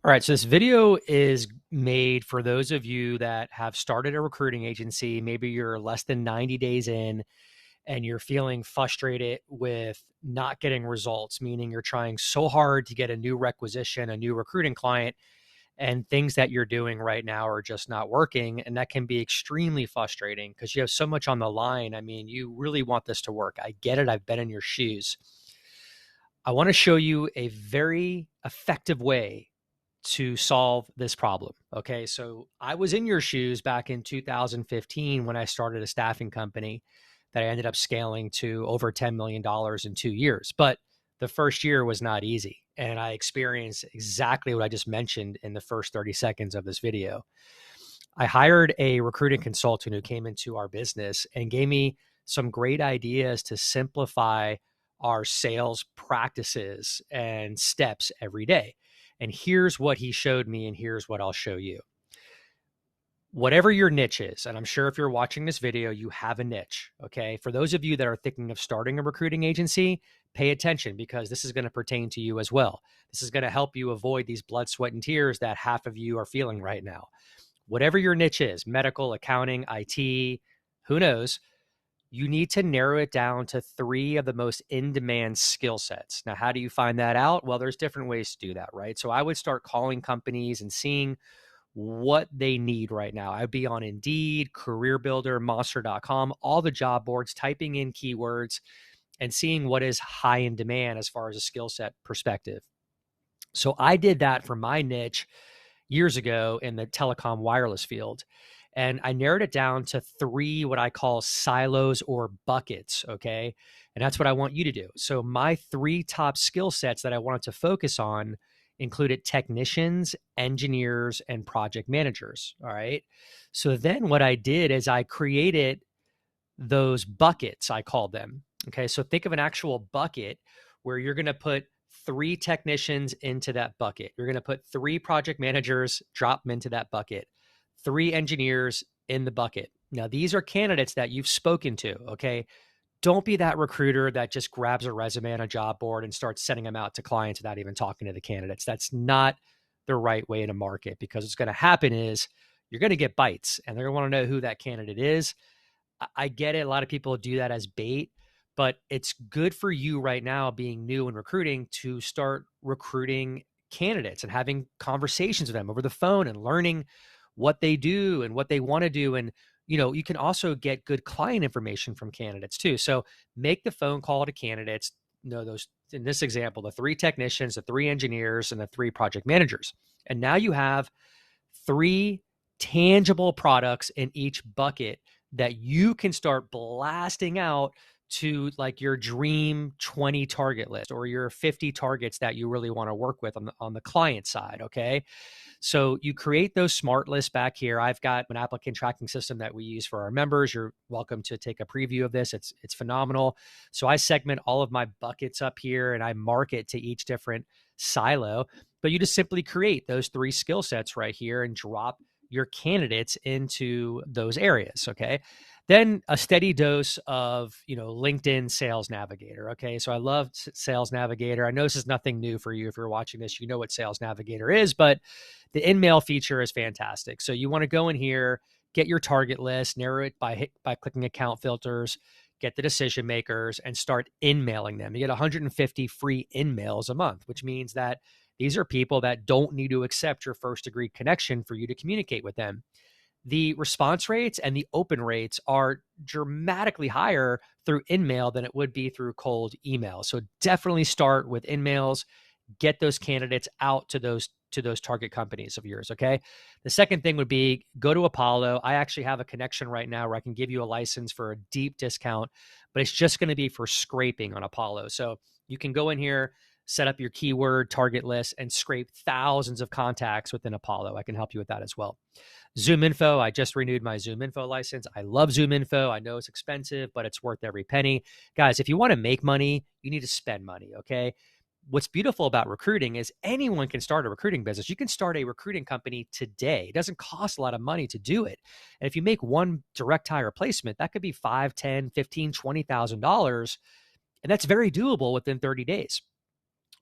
All right, so this video is made for those of you that have started a recruiting agency. Maybe you're less than 90 days in and you're feeling frustrated with not getting results, meaning you're trying so hard to get a new requisition, a new recruiting client, and things that you're doing right now are just not working. And that can be extremely frustrating because you have so much on the line. I mean, you really want this to work. I get it. I've been in your shoes. I want to show you a very effective way to solve this problem. Okay. So I was in your shoes back in 2015 when I started a staffing company that I ended up scaling to over $10 million in 2 years. But the first year was not easy. And I experienced exactly what I just mentioned in the first 30 seconds of this video. I hired a recruiting consultant who came into our business and gave me some great ideas to simplify our sales practices and steps every day. And here's what he showed me, and here's what I'll show you. Whatever your niche is, and I'm sure if you're watching this video, you have a niche, okay? For those of you that are thinking of starting a recruiting agency, pay attention because this is going to pertain to you as well. This is going to help you avoid these blood, sweat, and tears that half of you are feeling right now. Whatever your niche is, medical, accounting, IT, who knows, you need to narrow it down to 3 of the most in-demand skill sets. Now, how do you find that out? Well, there's different ways to do that, right? So I would start calling companies and seeing what they need right now. I'd be on Indeed, Career Builder, Monster.com, all the job boards, typing in keywords and seeing what is high in demand as far as a skill set perspective. So I did that for my niche years ago in the telecom wireless field. And I narrowed it down to 3 what I call silos or buckets, okay? And that's what I want you to do. So my 3 top skill sets that I wanted to focus on included technicians, engineers, and project managers, all right? So then what I did is I created those buckets, I called them, okay? So think of an actual bucket where you're gonna put 3 technicians into that bucket. You're gonna put 3 project managers, drop them into that bucket. 3 engineers in the bucket. Now, these are candidates that you've spoken to, okay? Don't be that recruiter that just grabs a resume on a job board and starts sending them out to clients without even talking to the candidates. That's not the right way to market because what's going to happen is you're going to get bites and they're going to want to know who that candidate is. I get it. A lot of people do that as bait, but it's good for you right now being new in recruiting to start recruiting candidates and having conversations with them over the phone and learning what they do and what they want to do. And, you can also get good client information from candidates too. So make the phone call to candidates, those, in this example, the 3 technicians, the 3 engineers, and the 3 project managers. And now you have 3 tangible products in each bucket that you can start blasting out to like your dream 20 target list or your 50 targets that you really want to work with on the client side. Okay. So you create those smart lists back here. I've got an applicant tracking system that we use for our members. You're welcome to take a preview of this. It's phenomenal. So I segment all of my buckets up here and I mark it to each different silo, but you just simply create those 3 skill sets right here and drop your candidates into those areas. Okay. Then a steady dose of, LinkedIn Sales Navigator. Okay. So I love Sales Navigator. I know this is nothing new for you. If you're watching this, you know what Sales Navigator is, but the in-mail feature is fantastic. So you want to go in here, get your target list, narrow it by clicking account filters, get the decision makers and start in-mailing them. You get 150 free in-mails a month, which means that these are people that don't need to accept your first degree connection for you to communicate with them. The response rates and the open rates are dramatically higher through in-mail than it would be through cold email. So definitely start with in-mails, get those candidates out to those target companies of yours, okay? The second thing would be go to Apollo. I actually have a connection right now where I can give you a license for a deep discount, but it's just going to be for scraping on Apollo. So you can go in here, set up your keyword target list and scrape thousands of contacts within Apollo. I can help you with that as well. ZoomInfo, I just renewed my ZoomInfo license. I love ZoomInfo. I know it's expensive, but it's worth every penny. Guys, if you want to make money, you need to spend money, okay? What's beautiful about recruiting is anyone can start a recruiting business. You can start a recruiting company today. It doesn't cost a lot of money to do it. And if you make one direct hire placement, that could be $5, $10, $15, $20,000. And that's very doable within 30 days.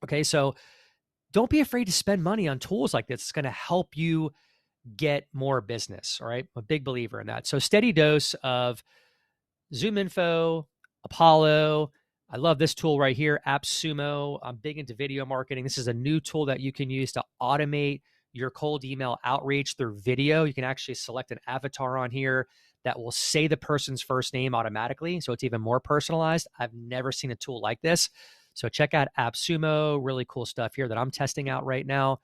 Okay, so don't be afraid to spend money on tools like this. It's going to help you get more business. All right. I'm a big believer in that. So steady dose of Zoom Info, Apollo. I love this tool right here, AppSumo. I'm big into video marketing. This is a new tool that you can use to automate your cold email outreach through video. You can actually select an avatar on here that will say the person's first name automatically. So it's even more personalized. I've never seen a tool like this. So check out AppSumo, really cool stuff here that I'm testing out right now.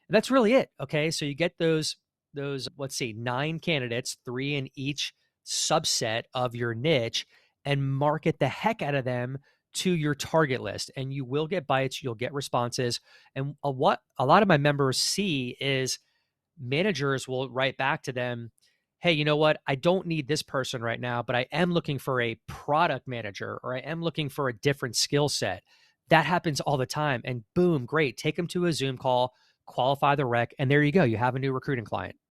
And that's really it. Okay. So you get those, let's see, 9 candidates, 3 in each subset of your niche, and market the heck out of them to your target list. And you will get bites, you'll get responses. And what a lot of my members see is managers will write back to them, hey, you know what? I don't need this person right now, but I am looking for a product manager, or I am looking for a different skill set. That happens all the time. And boom, great. Take them to a Zoom call, qualify the rec, and there you go. You have a new recruiting client.